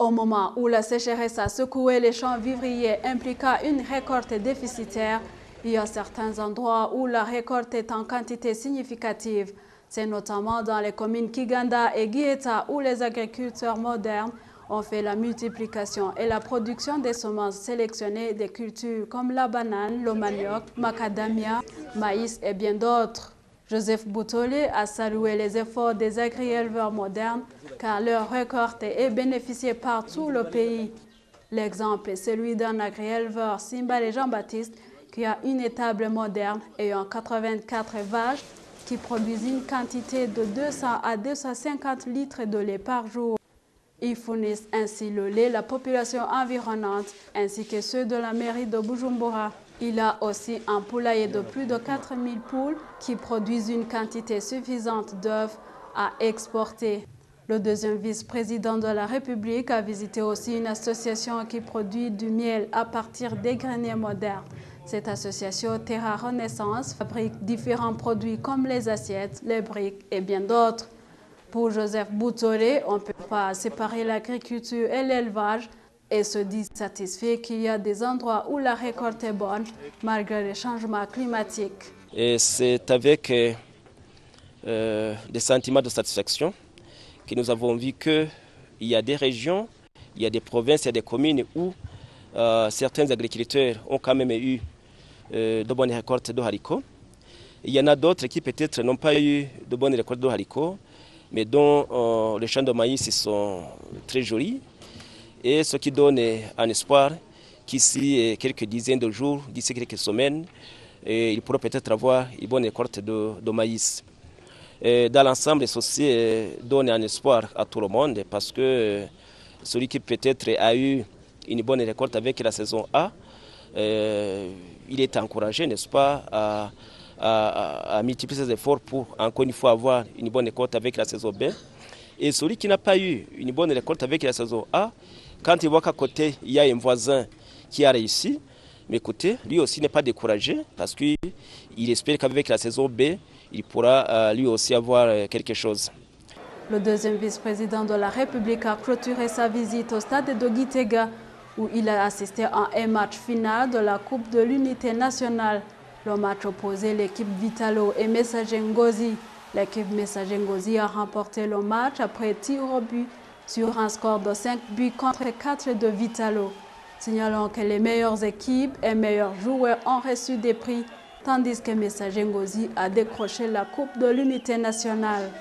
Au moment où la sécheresse a secoué les champs vivriers impliquant une récolte déficitaire, il y a certains endroits où la récolte est en quantité significative. C'est notamment dans les communes Kiganda et Guieta où les agriculteurs modernes ont fait la multiplication et la production des semences sélectionnées des cultures comme la banane, le manioc, macadamia, maïs et bien d'autres. Joseph Boutolé a salué les efforts des agri-éleveurs modernes car leur récolte est bénéficiée par tout le pays. L'exemple est celui d'un agri-éleveur Simbale Jean-Baptiste qui a une étable moderne ayant 84 vaches qui produisent une quantité de 200 à 250 litres de lait par jour. Ils fournissent ainsi le lait à la population environnante ainsi que ceux de la mairie de Bujumbura. Il a aussi un poulailler de plus de 4000 poules qui produisent une quantité suffisante d'œufs à exporter. Le deuxième vice-président de la République a visité aussi une association qui produit du miel à partir des greniers modernes. Cette association Terra Renaissance fabrique différents produits comme les assiettes, les briques et bien d'autres. Pour Joseph Boutolé, on ne peut pas séparer l'agriculture et l'élevage et se dit satisfait qu'il y a des endroits où la récolte est bonne malgré les changements climatiques. C'est avec des sentiments de satisfaction que nous avons vu qu'il y a des régions, il y a des provinces, il y a des communes où certains agriculteurs ont quand même eu de bonnes récoltes de haricots. Il y en a d'autres qui peut-être n'ont pas eu de bonnes récoltes de haricots, mais dont les champs de maïs sont très jolis. Et ce qui donne un espoir qu'ici quelques dizaines de jours, d'ici quelques semaines, il pourra peut-être avoir une bonne récolte de maïs. Dans l'ensemble, ceci donne un espoir à tout le monde parce que celui qui peut-être a eu une bonne récolte avec la saison A, il est encouragé, n'est-ce pas, à multiplier ses efforts pour encore une fois avoir une bonne récolte avec la saison B. Et celui qui n'a pas eu une bonne récolte avec la saison A, quand il voit qu'à côté, il y a un voisin qui a réussi, mais écoutez, lui aussi n'est pas découragé parce qu'il espère qu'avec la saison B, il pourra lui aussi avoir quelque chose. Le deuxième vice-président de la République a clôturé sa visite au stade de Gitega où il a assisté à un match final de la Coupe de l'Unité nationale. Le match opposait l'équipe Vitalo et Messager Ngozi. L'équipe Messager Ngozi a remporté le match après tir au but sur un score de 5 buts contre 4 de Vitalo. Signalons que les meilleures équipes et meilleurs joueurs ont reçu des prix, tandis que Messager Ngozi a décroché la Coupe de l'Unité nationale.